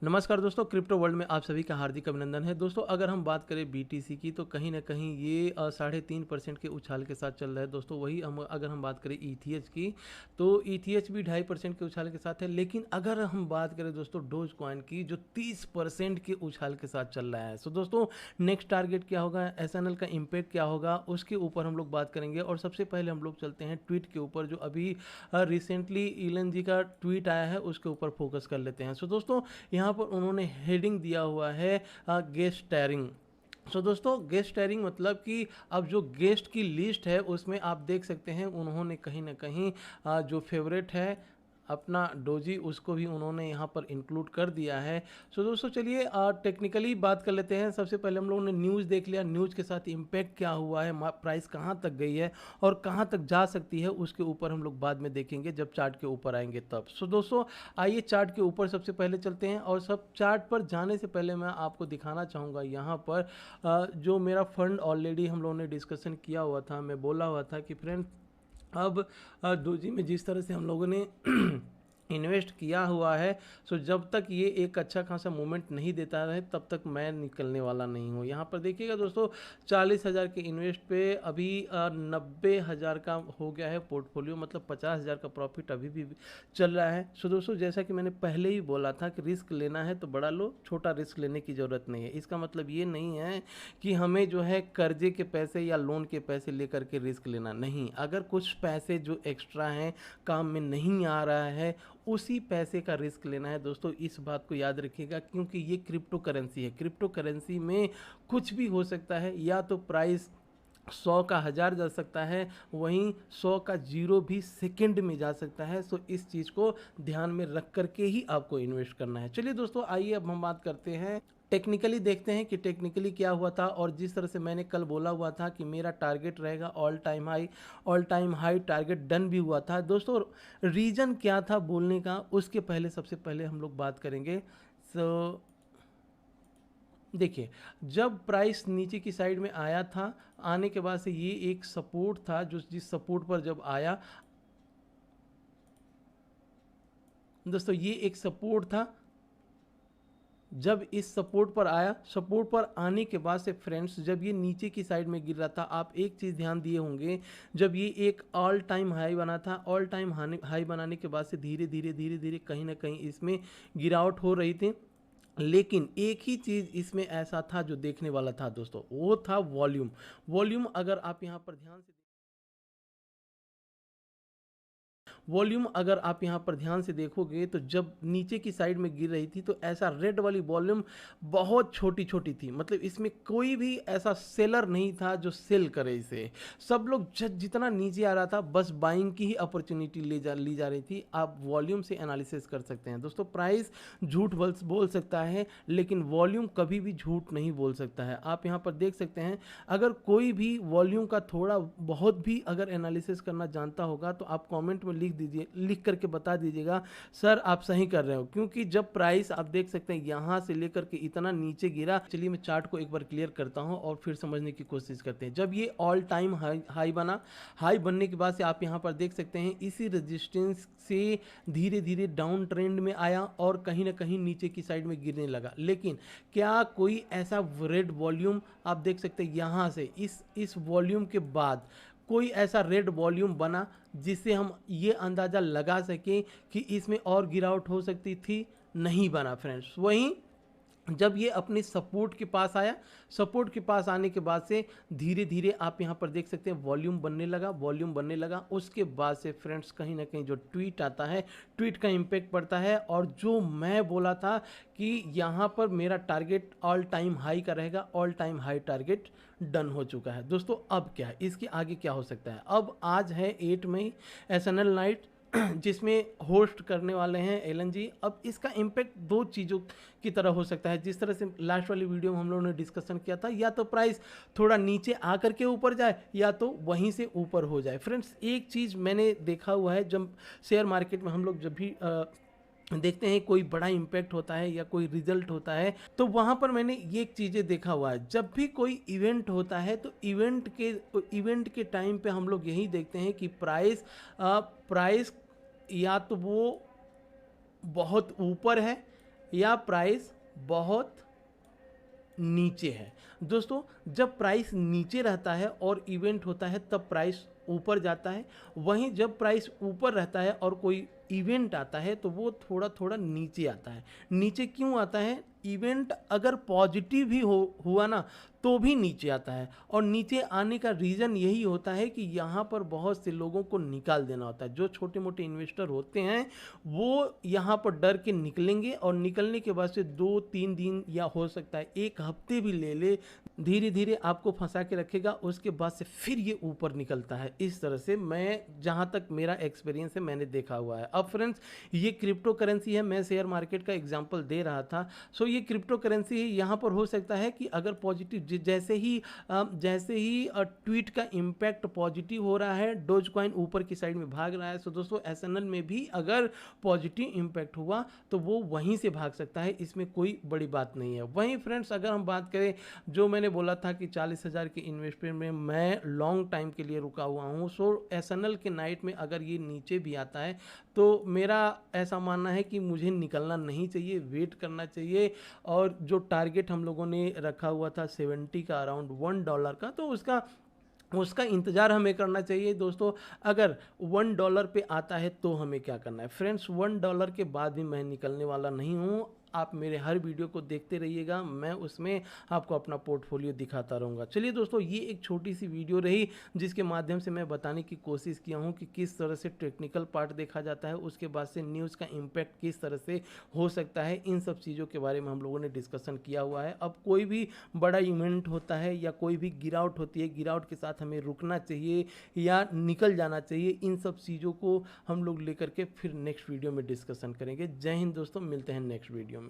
नमस्कार दोस्तों, crypto world में आप सभी का हार्दिक अभिनंदन है। दोस्तों अगर हम बात करें बीटीसी की तो कहीं ना कहीं ये 3.5% के उछाल के साथ चल रहा है। दोस्तों वही अगर हम बात करें ईथीएच की तो ईथीएच भी 2.5% के उछाल के साथ है। लेकिन अगर हम बात करें दोस्तों डोज कॉइन की जो 30% के उछाल के साथ चल रहा है, सो दोस्तों नेक्स्ट टारगेट क्या होगा, एसएनएल का इम्पैक्ट क्या होगा, उसके ऊपर हम लोग बात करेंगे। और सबसे पहले हम लोग चलते हैं ट्वीट के ऊपर, जो अभी रिसेंटली इलन जी का ट्वीट आया है उसके ऊपर फोकस कर लेते हैं। सो दोस्तों यहाँ पर उन्होंने हेडिंग दिया हुआ है गेस्ट टैरिंग। सो दोस्तों गेस्ट टैरिंग मतलब कि अब जो गेस्ट की लिस्ट है उसमें आप देख सकते हैं उन्होंने कहीं ना कहीं जो फेवरेट है अपना डोजी उसको भी उन्होंने यहाँ पर इंक्लूड कर दिया है। सो दोस्तों चलिए टेक्निकली बात कर लेते हैं। सबसे पहले हम लोगों ने न्यूज़ देख लिया, न्यूज़ के साथ इम्पैक्ट क्या हुआ है, प्राइस कहाँ तक गई है और कहाँ तक जा सकती है, उसके ऊपर हम लोग बाद में देखेंगे जब चार्ट के ऊपर आएंगे तब। सो दोस्तों आइए चार्ट के ऊपर सबसे पहले चलते हैं। और सब चार्ट पर जाने से पहले मैं आपको दिखाना चाहूँगा यहाँ पर जो मेरा फंड ऑलरेडी हम लोगों ने डिस्कशन किया हुआ था, मैं बोला हुआ था कि फ्रेंड अब डोजी में जिस तरह से हम लोगों ने इन्वेस्ट किया हुआ है, सो जब तक ये एक अच्छा खासा मूवमेंट नहीं देता है तब तक मैं निकलने वाला नहीं हूँ। यहाँ पर देखिएगा दोस्तों 40,000 के इन्वेस्ट पे अभी 90,000 का हो गया है पोर्टफोलियो, मतलब 50,000 का प्रॉफिट अभी भी चल रहा है। सो दोस्तों जैसा कि मैंने पहले ही बोला था कि रिस्क लेना है तो बड़ा लो, छोटा रिस्क लेने की ज़रूरत नहीं है। इसका मतलब ये नहीं है कि हमें जो है कर्जे के पैसे या लोन के पैसे लेकर के रिस्क लेना नहीं। अगर कुछ पैसे जो एक्स्ट्रा हैं, काम में नहीं आ रहा है, उसी पैसे का रिस्क लेना है। दोस्तों इस बात को याद रखिएगा क्योंकि ये क्रिप्टो करेंसी है। क्रिप्टो करेंसी में कुछ भी हो सकता है, या तो प्राइस 100 का 1000 जा सकता है, वहीं 100 का 0 भी सेकंड में जा सकता है। सो इस चीज़ को ध्यान में रख करके ही आपको इन्वेस्ट करना है। चलिए दोस्तों आइए अब हम बात करते हैं टेक्निकली, देखते हैं कि टेक्निकली क्या हुआ था। और जिस तरह से मैंने कल बोला हुआ था कि मेरा टारगेट रहेगा all time high target done भी हुआ था। दोस्तों रीज़न क्या था बोलने का, उसके पहले सबसे पहले हम लोग बात करेंगे। सो देखिए जब प्राइस नीचे की साइड में आया था, आने के बाद से ये एक सपोर्ट था, जो जिस सपोर्ट पर जब आया दोस्तों, ये एक सपोर्ट था। जब इस सपोर्ट पर आया, सपोर्ट पर आने के बाद से फ्रेंड्स जब ये नीचे की साइड में गिर रहा था, आप एक चीज़ ध्यान दिए होंगे, जब ये एक ऑल टाइम हाई बना था, ऑल टाइम हाई बनाने के बाद से धीरे धीरे धीरे धीरे कहीं ना कहीं इसमें गिरावट हो रही थी। लेकिन एक ही चीज़ इसमें ऐसा था जो देखने वाला था दोस्तों, वो था वॉल्यूम। वॉल्यूम अगर आप यहाँ पर ध्यान से वॉल्यूम अगर आप यहाँ पर ध्यान से देखोगे तो जब नीचे की साइड में गिर रही थी तो ऐसा रेड वाली वॉल्यूम बहुत छोटी छोटी थी, मतलब इसमें कोई भी ऐसा सेलर नहीं था जो सेल करे इसे। सब लोग जितना नीचे आ रहा था बस बाइंग की ही अपॉर्चुनिटी ली जा रही थी। आप वॉल्यूम से एनालिसिस कर सकते हैं दोस्तों। प्राइस झूठ बोल सकता है लेकिन वॉल्यूम कभी भी झूठ नहीं बोल सकता है। आप यहाँ पर देख सकते हैं, अगर कोई भी वॉल्यूम का थोड़ा बहुत भी अगर एनालिसिस करना जानता होगा तो आप कमेंट में लिख करके बता दीजिएगा सर आप सही कर रहे हो। क्योंकि जब प्राइस आप देख सकते हैं यहाँ से लेकर के इतना नीचे गिरा, चलिए मैं चार्ट को एक बार क्लियर करता हूँ और फिर समझने की कोशिश करते हैं। जब ये ऑल टाइम हाई बना, हाई बनने के बाद से आप यहाँ पर देख सकते हैं इसी रेजिस्टेंस से धीरे धीरे डाउन ट्रेंड में आया और कहीं ना कहीं नीचे की साइड में गिरने लगा। लेकिन क्या कोई ऐसा रेड वॉल्यूम आप देख सकते हैं यहाँ से इस वॉल्यूम के बाद कोई ऐसा रेड वॉल्यूम बना जिससे हम ये अंदाज़ा लगा सकें कि इसमें और गिरावट हो सकती थी? नहीं बना फ्रेंड्स। वहीं जब ये अपने सपोर्ट के पास आया, सपोर्ट के पास आने के बाद से धीरे धीरे आप यहाँ पर देख सकते हैं वॉल्यूम बनने लगा। उसके बाद से फ्रेंड्स कहीं ना कहीं जो ट्वीट आता है, ट्वीट का इम्पैक्ट पड़ता है। और जो मैं बोला था कि यहाँ पर मेरा टारगेट ऑल टाइम हाई का रहेगा, all time high target done हो चुका है दोस्तों। अब क्या है, इसके आगे क्या हो सकता है? अब आज है 8 मई, एसएनएल नाइट जिसमें होस्ट करने वाले हैं एलन जी। अब इसका इम्पैक्ट दो चीज़ों की तरह हो सकता है, जिस तरह से लास्ट वाली वीडियो में हम लोगों ने डिस्कशन किया था, या तो प्राइस थोड़ा नीचे आकर के ऊपर जाए या तो वहीं से ऊपर हो जाए। फ्रेंड्स एक चीज़ मैंने देखा हुआ है, जब शेयर मार्केट में हम लोग जब भी देखते हैं कोई बड़ा इम्पैक्ट होता है या कोई रिजल्ट होता है, तो वहाँ पर मैंने ये चीज़ें देखा हुआ है। जब भी कोई इवेंट होता है तो इवेंट के टाइम पे हम लोग यही देखते हैं कि प्राइस या तो वो बहुत ऊपर है या प्राइस बहुत नीचे है। दोस्तों जब प्राइस नीचे रहता है और इवेंट होता है तब प्राइस ऊपर जाता है, वहीं जब प्राइस ऊपर रहता है और कोई इवेंट आता है तो वो थोड़ा थोड़ा नीचे आता है। नीचे क्यों आता है? इवेंट अगर पॉजिटिव भी हुआ ना तो भी नीचे आता है, और नीचे आने का रीज़न यही होता है कि यहाँ पर बहुत से लोगों को निकाल देना होता है। जो छोटे मोटे इन्वेस्टर होते हैं वो यहाँ पर डर के निकलेंगे, और निकलने के बाद से 2-3 दिन या हो सकता है 1 हफ्ते भी ले ले, धीरे धीरे आपको फंसा के रखेगा, उसके बाद से फिर ये ऊपर निकलता है। इस तरह से मैं, जहाँ तक मेरा एक्सपीरियंस है, मैंने देखा हुआ है। अब फ्रेंड्स ये क्रिप्टो करेंसी है, मैं शेयर मार्केट का एग्जांपल दे रहा था। सो ये क्रिप्टो करेंसी है, यहाँ पर हो सकता है कि अगर पॉजिटिव जैसे ही ट्वीट का इम्पैक्ट पॉजिटिव हो रहा है, डोज कॉइन ऊपर की साइड में भाग रहा है। सो दोस्तों एसएनएल में भी अगर पॉजिटिव इम्पैक्ट हुआ तो वो वहीं से भाग सकता है, इसमें कोई बड़ी बात नहीं है। वहीं फ्रेंड्स अगर हम बात करें, जो मैंने बोला था कि 40,000 के इन्वेस्टमेंट में मैं लॉन्ग टाइम के लिए रुका हुआ हूँ। सो एसएनएल के नाइट में अगर ये नीचे भी आता है तो मेरा ऐसा मानना है कि मुझे निकलना नहीं चाहिए, वेट करना चाहिए। और जो टारगेट हम लोगों ने रखा हुआ था 70 का, अराउंड $1 का, तो उसका इंतज़ार हमें करना चाहिए। दोस्तों अगर $1 पे आता है तो हमें क्या करना है? फ्रेंड्स $1 के बाद भी मैं निकलने वाला नहीं हूँ। आप मेरे हर वीडियो को देखते रहिएगा, मैं उसमें आपको अपना पोर्टफोलियो दिखाता रहूँगा। चलिए दोस्तों, ये एक छोटी सी वीडियो रही जिसके माध्यम से मैं बताने की कोशिश किया हूँ कि किस तरह से टेक्निकल पार्ट देखा जाता है, उसके बाद से न्यूज़ का इम्पैक्ट किस तरह से हो सकता है। इन सब चीज़ों के बारे में हम लोगों ने डिस्कशन किया हुआ है। अब कोई भी बड़ा इवेंट होता है या कोई भी गिरावट होती है, गिरावट के साथ हमें रुकना चाहिए या निकल जाना चाहिए, इन सब चीज़ों को हम लोग लेकर के फिर नेक्स्ट वीडियो में डिस्कशन करेंगे। जय हिंद दोस्तों, मिलते हैं नेक्स्ट वीडियो में।